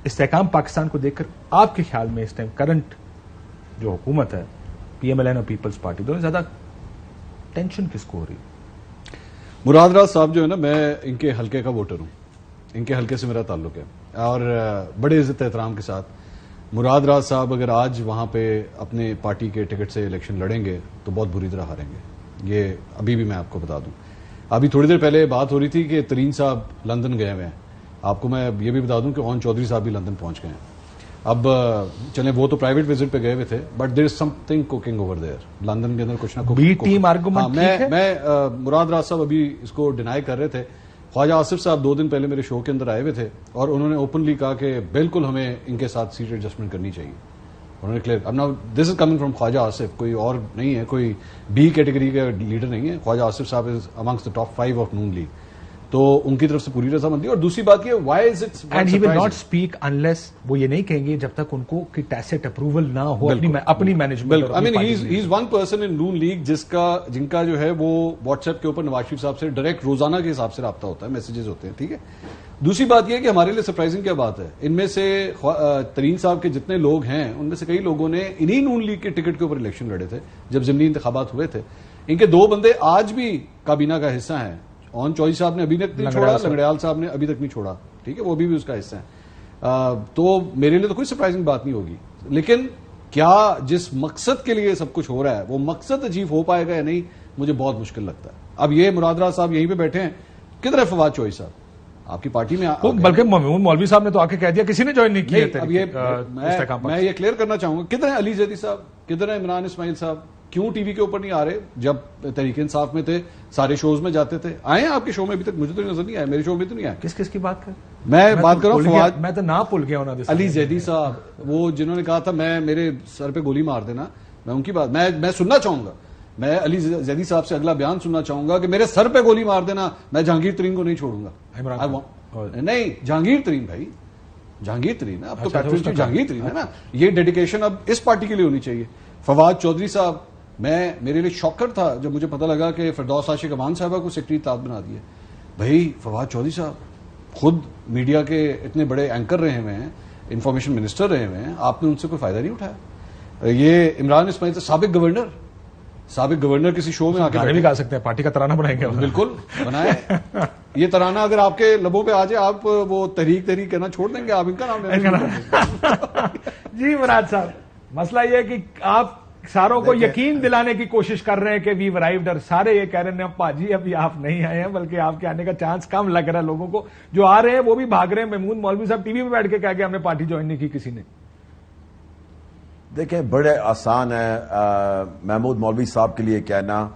استحکام پاکستان کو دیکھ کر آپ کے خیال میں اس ٹائم کرنٹ جو حکومت ہے پی ایم ایل این اور پیپلز پارٹی دونوں زیادہ ٹینشن کس کو ہو رہی ہے؟ مراد راز صاحب جو ہے نا، میں ان کے حلقے کا ووٹر ہوں، ان کے حلقے سے میرا تعلق ہے، اور بڑے عزت احترام کے ساتھ مراد راز صاحب اگر آج وہاں پہ اپنے پارٹی کے ٹکٹ سے الیکشن لڑیں گے تو بہت بری طرح ہاریں گے. یہ ابھی بھی میں آپ کو بتا دوں. ابھی تھوڑی دیر پہلے بات ہو رہی تھی کہ ترین صاحب لندن گئے ہوئے ہیں. آپ کو میں یہ بھی بتا دوں کہ اون چودھری صاحب بھی لندن پہنچ گئے ہیں. اب چلیں وہ تو پرائیویٹ وزٹ پہ گئے ہوئے تھے، but there is some thing cooking over there. London کے اندر کچھ نہ کچھ. میں مراد راز صاحب ابھی اس کو ڈینائی کر رہے تھے. خواجہ آصف صاحب 2 دن پہلے میرے شو کے اندر آئے ہوئے تھے اور انہوں نے اوپنلی کہا کہ بالکل ہمیں ان کے ساتھ سیٹ ایڈجسٹمنٹ کرنی چاہیے. انہوں نے کلیئر. اب نا دس از کمنگ فرام خواجہ آصف، کوئی اور نہیں ہے، کوئی بی کیٹیگری کا لیڈر نہیں ہے. خواجہ آصف صاحب is amongst the top 5 of Noon League. تو ان کی طرف سے پوری رضامندی. اور دوسری بات یہ why is it and he will not speak unless وہ یہ نہیں کہیں گے جب تک ان کو کہ ٹیسٹ اپروول نہ ہو اپنی management. I mean he is one person in Noon league جن کا جو ہے وہ واٹس ایپ کے اوپر نواز شریف صاحب سے ڈائریکٹ روزانہ کے حساب سے رابطہ ہوتا ہے، میسیجز ہوتے ہیں. ٹھیک ہے. دوسری بات یہ کہ ہمارے لیے سرپرائزنگ کیا بات ہے، ان میں سے ترین صاحب کے جتنے لوگ ہیں ان میں سے کئی لوگوں نے انہی نون لیگ کے ٹکٹ کے اوپر الیکشن لڑے تھے جب ضمنی انتخابات ہوئے تھے. ان کے 2 بندے آج بھی کابینہ کا حصہ ہیں. اون چودھری صاحب نے ابھی تک نہیں چھوڑا، لنگڑیال صاحب نے ابھی تک نہیں چھوڑا. ٹھیک ہے، وہ بھی اس کا حصہ ہیں. تو میرے لیے تو کوئی سرپرائزنگ بات نہیں ہوگی. لیکن کیا جس مقصد کے لیے سب کچھ ہو رہا ہے وہ مقصد اچیو ہو پائے گا یا نہیں، مجھے بہت مشکل لگتا ہے. اب یہ مراد راز صاحب یہیں پہ بیٹھے ہیں، کدھر ہے فواد چوہدری صاحب آپ کی پارٹی میں؟ بلکہ محمود مولوی صاحب نے تو آ کے کہہ دیا کسی نے جوائن نہیں کیا. اب میں یہ کلیئر کرنا چاہوں گا، کدھر ہیں علی زیدی صاحب، کدھر ہیں عمران اسماعیل صاحب؟ کیوں ٹی وی کے اوپر نہیں آ رہے؟ جب تحریک انصاف میں تھے سارے شوز میں جاتے تھے. آئے ہیں آپ کے شو میں؟ ابھی تک مجھے تو نظر نہیں آیا، میرے شو میں تو نہیں آیا. کس کی بات کر؟ میں بات کر رہا ہوں فواد. میں تو نہ بھول گیا ہوں. علی زیدی صاحب وہ جنہوں نے کہا تھا میں میرے سر پہ گولی مار دینا، میں ان کی بات میں سننا چاہوں گا. میں علی زیدی صاحب سے اگلا بیان سننا چاہوں گا کہ میرے سر پہ گولی مار دینا، میں جہانگیر ترین کو نہیں چھوڑوں گا. نہیں، جہانگیر ترین بھائی، جہانگیر ترین اب تو پیٹرن جہانگیر ترین ہے نا. یہ ڈیڈیکیشن اب اس پارٹی کے لیے ہونی چاہیے. فواد چودھری صاحب، میرے لیے شاکر تھا جب مجھے پتا لگا کہ فردوس عاشق امان صاحبہ کو سیکرٹری اطلاعات بنا دیا. بھائی فواد چودھری صاحب خود میڈیا کے اتنے بڑے اینکر رہے ہوئے ہیں، انفارمیشن منسٹر رہے ہوئے ہیں، آپ نے ان سے کوئی فائدہ نہیں اٹھایا. یہ عمران اسماعیل سابق گورنر کسی شو میں آ کے بھی گا سکتے ہیں، پارٹی کا ترانہ بنائیں گے. بالکل بنائے. یہ ترانہ اگر آپ کے لبوں پہ آ جائے آپ وہ تحریک کہنا چھوڑ دیں گے، آپ ان کا نام لینا. جی مراد صاحب، مسئلہ یہ ہے کہ آپ ساروں کو یقین دلانے کی کوشش کر رہے ہیں کہ وی ارائیوڈ، اور سارے یہ کہہ رہے ہیں پاجی ابھی آپ نہیں آئے ہیں، بلکہ آپ کے آنے کا چانس کم لگ رہا ہے. لوگوں کو جو آ رہے ہیں وہ بھی بھاگ رہے ہیں. محمود مولوی صاحب ٹی وی پہ بیٹھ کے کہہ کے ہم نے پارٹی جوائن نہیں کی کسی نے. دیکھیں بڑے آسان ہے محمود مولوی صاحب کے لیے کہنا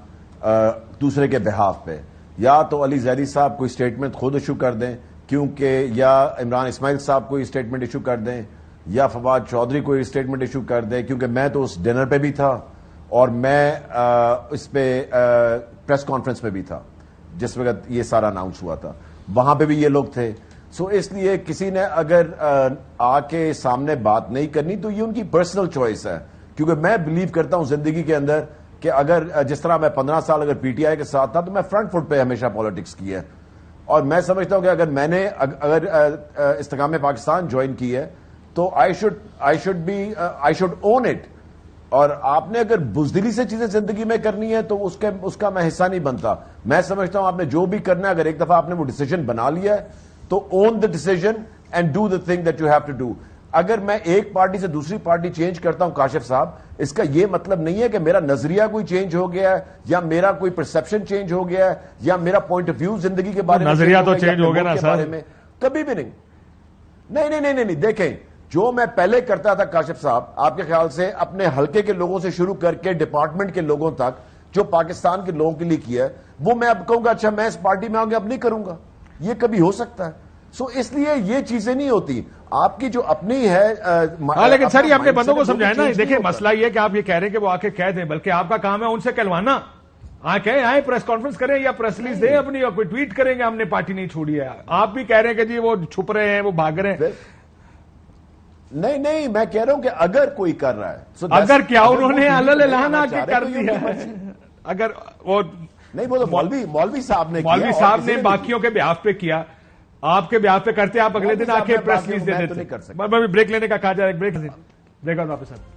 دوسرے کے بہاف پہ. یا تو علی زیدی صاحب کوئی اسٹیٹمنٹ خود ایشو کر دیں، کیونکہ یا عمران اسماعیل صاحب کوئی اسٹیٹمنٹ ایشو کر دیں، یا فواد چودھری کوئی اسٹیٹمنٹ ایشو کر دیں، کیونکہ میں تو اس ڈنر پہ بھی تھا اور میں اس پہ پریس کانفرنس پہ بھی تھا جس وقت یہ سارا اناؤنس ہوا تھا، وہاں پہ بھی یہ لوگ تھے. سو اس لیے کسی نے اگر آ کے سامنے بات نہیں کرنی تو یہ ان کی پرسنل چوائس ہے. کیونکہ میں بلیو کرتا ہوں زندگی کے اندر کہ اگر جس طرح میں 15 سال اگر پی ٹی آئی کے ساتھ تھا تو میں فرنٹ فٹ پہ ہمیشہ پالیٹکس کی ہے. اور میں سمجھتا ہوں کہ اگر میں نے استحکام پاکستان جوائن کی ہے تو آئی شوڈ اون اٹ. اور آپ نے اگر بزدلی سے چیزیں زندگی میں کرنی ہے تو اس کا میں حصہ نہیں بنتا. میں سمجھتا ہوں آپ نے جو بھی کرنا ہے، اگر ایک دفعہ آپ نے وہ ڈیسیجن بنا لیا ہے تو own the decision and do the thing that you have to do. اگر میں ایک پارٹی سے دوسری پارٹی چینج کرتا ہوں کاشف صاحب، اس کا یہ مطلب نہیں ہے کہ میرا نظریہ کوئی چینج ہو گیا ہے یا میرا کوئی پرسپشن چینج ہو گیا ہے یا میرا پوائنٹ آف ویو زندگی کے بارے میں نظریہ تو چینج ہو گیا نا سر. کبھی بھی نہیں. نہیں دیکھیں جو میں پہلے کرتا تھا کاشف صاحب، آپ کے خیال سے اپنے حلقے کے لوگوں سے شروع کر کے ڈپارٹمنٹ کے لوگوں تک جو پاکستان کے لوگوں کے لیے کیا ہے، وہ میں اب کہوں گا اچھا میں اس پارٹی میں آؤں گا اب نہیں کروں گا. یہ کبھی ہو سکتا ہے. سو اس لیے یہ چیزیں نہیں ہوتی. آپ کی جو اپنی ہے لیکن سر یہ اپنے بندوں کو سمجھائیں نا. دیکھیں مسئلہ یہ کہ آپ یہ کہہ رہے ہیں کہ وہ آ کے کہہ دیں، بلکہ آپ کا کام ہے ان سے کہلوانا. آئیں پریس کانفرنس کریں یا پریس ریلیز دیں اپنی، اور کوئی ٹویٹ کریں گے ہم نے پارٹی نہیں چھوڑی ہے. آپ بھی کہہ رہے ہیں کہ جی وہ چھپ رہے ہیں، وہ بھاگ رہے ہیں. نہیں میں کہہ رہا ہوں کہ اگر کوئی کر رہا ہے، اگر کیا انہوں نے اعلان آ کے کر دیا ہے، اگر وہ نہیں، وہ تو مولوی صاحب نے باقیوں کے بیاف پہ کیا. آپ کے بیاہ پہ کرتے آپ اگلے دن آ کے میں پریس باقی ریلیز دے میں تو دیتے. نہیں کر سکتا. میں بریک لینے کا کہا جا رہا ہے, بریک اور واپس آتے.